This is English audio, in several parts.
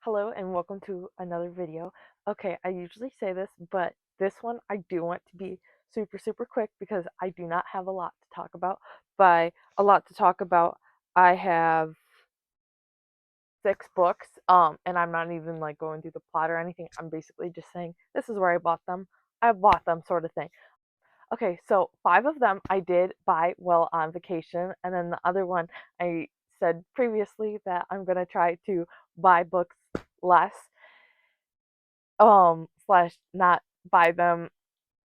Hello and welcome to another video. Okay, I usually say this, but this one I do want to be super quick because I do not have a lot to talk about. By a lot to talk about, I have 6 books, and I'm not even like going through the plot or anything. I'm basically just saying this is where I bought them. I bought them sort of thing. Okay, so 5 of them I did buy while on vacation, and then the other one I said previously that I'm gonna try to buy books less slash not buy them.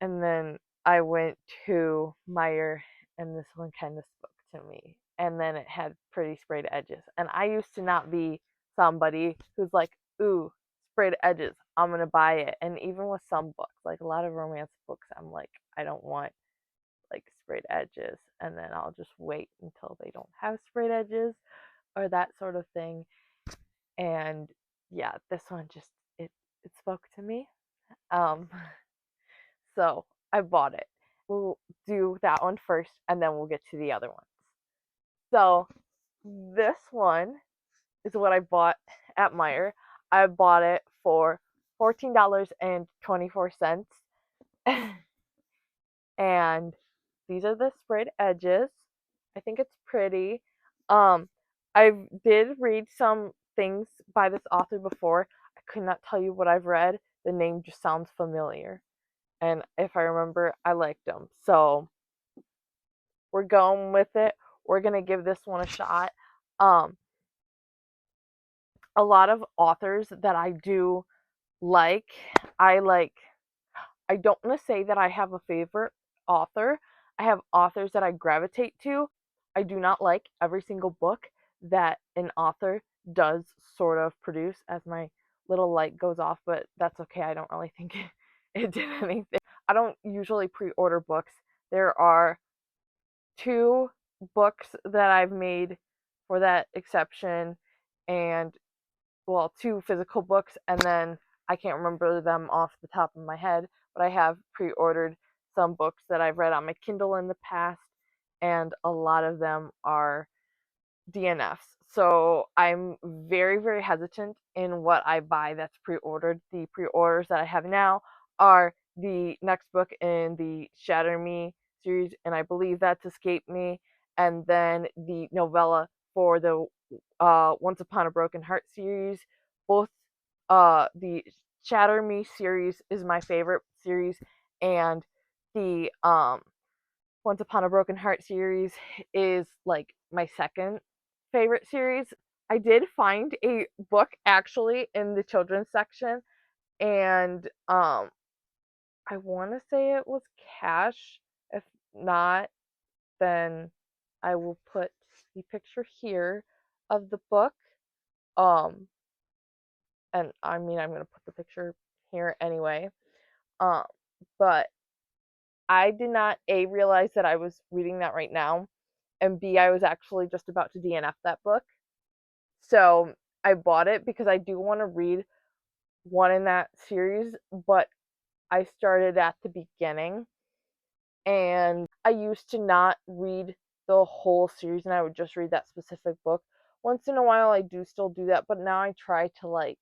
And then I went to Meyer, and this one kind of spoke to me, and then it had pretty sprayed edges, and I used to not be somebody who's like, ooh, sprayed edges, I'm gonna buy it. And even with some books, like a lot of romance books, I'm like, I don't want like sprayed edges, and then I'll just wait until they don't have sprayed edges or that sort of thing. And yeah, this one just it spoke to me. um So I bought it. We'll do that one first and then we'll get to the other ones. So this one is what I bought at Meyer. I bought it for $14.24. And these are the sprayed edges. I think it's pretty. Um, I did read some things by this author before. I could not tell you what I've read. The name just sounds familiar. And if I remember, I liked them. So we're going with it. We're gonna give this one a shot. Um, a lot of authors that I do like, I like. I don't want to say that I have a favorite author. I have authors that I gravitate to. I do not like every single book that an author does sort of produce, as my little light goes off, but that's okay. I don't really think it did anything. I don't usually pre order books. There are 2 books that I've made for that exception, and well, 2 physical books, and then I can't remember them off the top of my head, but I have pre ordered some books that I've read on my Kindle in the past, and a lot of them are DNFs. So I'm very hesitant in what I buy that's pre ordered. The pre orders that I have now are the next book in the Shatter Me series, and I believe that's Escape Me, and then the novella for the Once Upon a Broken Heart series. Both the Shatter Me series is my favorite series, and the Once Upon a Broken Heart series is like my second favorite series. I did find a book actually in the children's section, and I want to say it was Cash. If not, then I will put the picture here of the book. Um, and I mean, I'm gonna put the picture here anyway. Um, but I did not A realize that I was reading that right now, and B I was actually just about to DNF that book. So I bought it because I do want to read one in that series, but I started at the beginning, and I used to not read the whole series and I would just read that specific book. Once in a while I do still do that, but now I try to like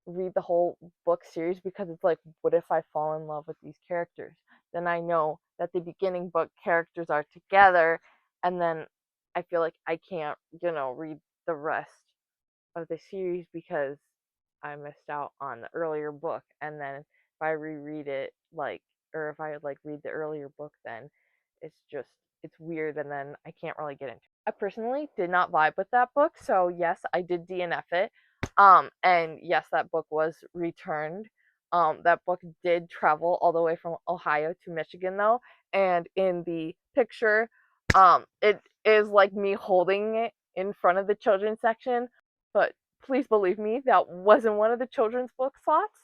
read the whole book series because it's like, what if I fall in love with these characters? Then I know that the beginning book characters are together, and then I feel like I can't, read the rest of the series because I missed out on the earlier book. And then if I reread it, like, or if I like read the earlier book, then it's just, it's weird, and then I can't really get into it. I personally did not vibe with that book, so yes, I did DNF it. And yes, that book was returned. That book did travel all the way from Ohio to Michigan though, and in the picture, it is like me holding it in front of the children's section, but please believe me, that wasn't one of the children's book slots.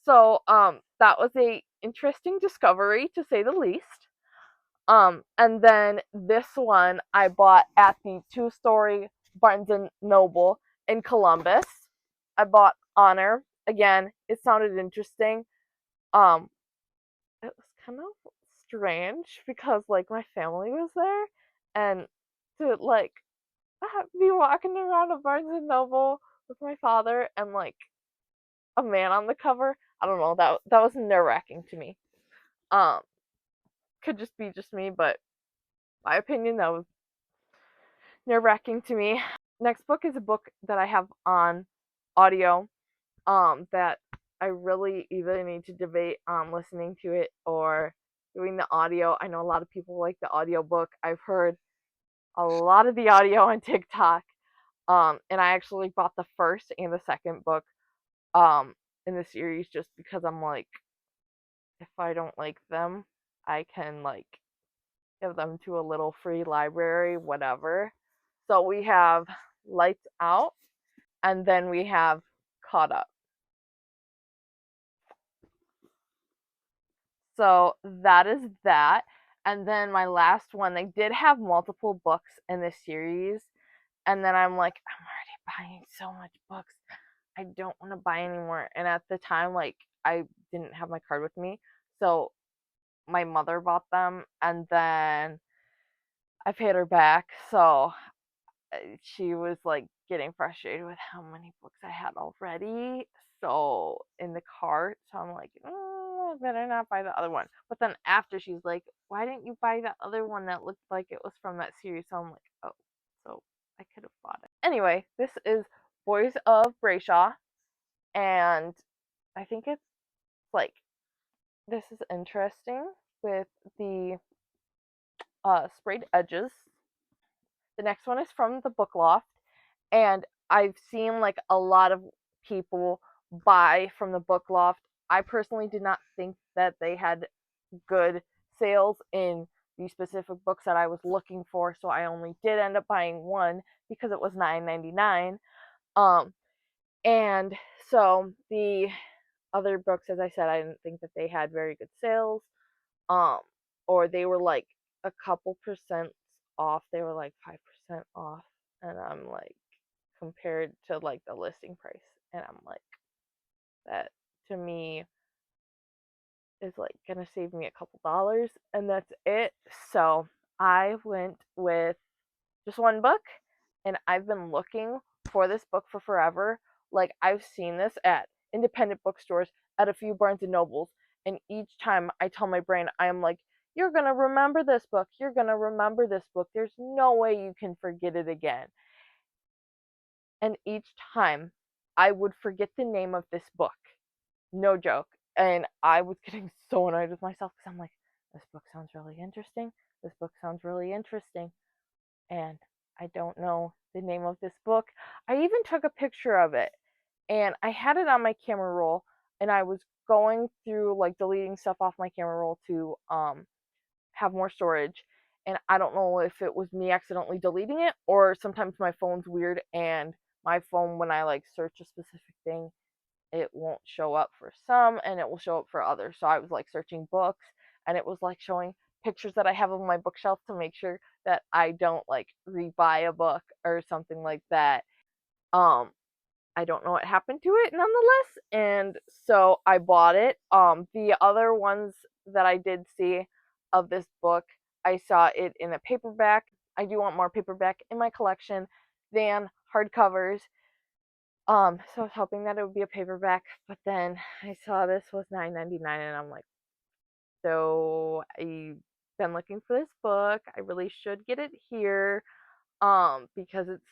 So that was a interesting discovery to say the least. And then this one I bought at the 2-story Barnes and Noble in Columbus. I bought Honor. Again, it sounded interesting. Um, it was kind of strange because like my family was there, and to like be walking around a Barnes and Noble with my father and like a man on the cover. I don't know, that was nerve-wracking to me. Um, could just be just me, but my opinion, that was nerve-wracking to me. Next book is a book that I have on audio, that I really either need to debate on listening to it or doing the audio. I know a lot of people like the audio book. I've heard a lot of the audio on TikTok. And I actually bought the first and the second book in the series just because I'm like, if I don't like them, I can like give them to a little free library, whatever. So we have Lights Out, and then we have Caught Up. So that is that. And then my last one, they did have multiple books in this series. And then I'm like, I'm already buying so much books. I don't want to buy anymore. And at the time, like, I didn't have my card with me. So my mother bought them. And then I paid her back. So she was like getting frustrated with how many books I had already. So in the cart, so I'm like, I better not buy the other one. But then after she's like, why didn't you buy that other one that looked like it was from that series? So I'm like, oh, so I could have bought it. Anyway, this is Boys of Brayshaw, and I think it's like this is interesting with the sprayed edges. The next one is from the Book Loft, and I've seen like a lot of people buy from the Book Loft. I personally did not think that they had good sales in the specific books that I was looking for, so I only did end up buying one because it was $9.99. Um, and so the other books, as I said, I didn't think that they had very good sales, um, or they were like a couple percent off. They were like 5% off, and I'm like, compared to like the listing price, and I'm like, that to me is like gonna save me a couple dollars, and that's it. So I went with just one book, and I've been looking for this book for forever. Like, I've seen this at independent bookstores, at a few Barnes and Nobles, and each time I tell my brain, I am like, you're gonna remember this book, you're gonna remember this book, there's no way you can forget it again. And each time I would forget the name of this book. No joke. And I was getting so annoyed with myself because I'm like, this book sounds really interesting. This book sounds really interesting. And I don't know the name of this book. I even took a picture of it, and I had it on my camera roll, and I was going through like deleting stuff off my camera roll to have more storage. And I don't know if it was me accidentally deleting it, or sometimes my phone's weird and my phone, when I like search a specific thing, it won't show up for some and it will show up for others. So I was like searching books, and it was like showing pictures that I have on my bookshelf to make sure that I don't like rebuy a book or something like that. Um I don't know what happened to it nonetheless, and so I bought it. The other ones that I did see of this book, I saw it in a paperback. I do want more paperback in my collection than hardcovers. So I was hoping that it would be a paperback, but then I saw this was $9.99, and I'm like, so I've been looking for this book. I really should get it here, because it's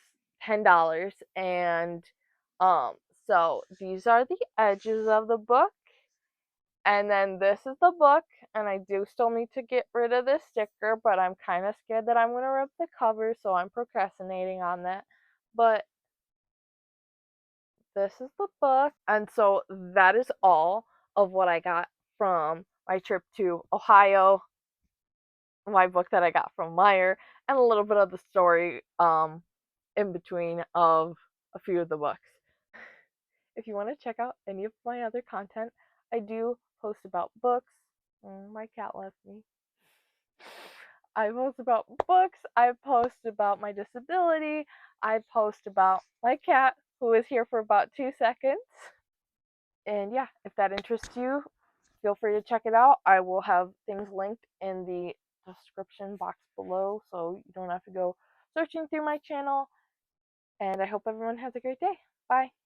$10, and um, so these are the edges of the book, and then this is the book, and I do still need to get rid of this sticker, but I'm kind of scared that I'm gonna rip the cover, so I'm procrastinating on that. But this is the book. And so that is all of what I got from my trip to Ohio, my book that I got from Meyer, and a little bit of the story in between of a few of the books. If you want to check out any of my other content, I do post about books. My cat left me. I post about books, I post about my disability, I post about my cat, who is here for about 2 seconds. And yeah, if that interests you, feel free to check it out. I will have things linked in the description box below, so you don't have to go searching through my channel. And I hope everyone has a great day. Bye.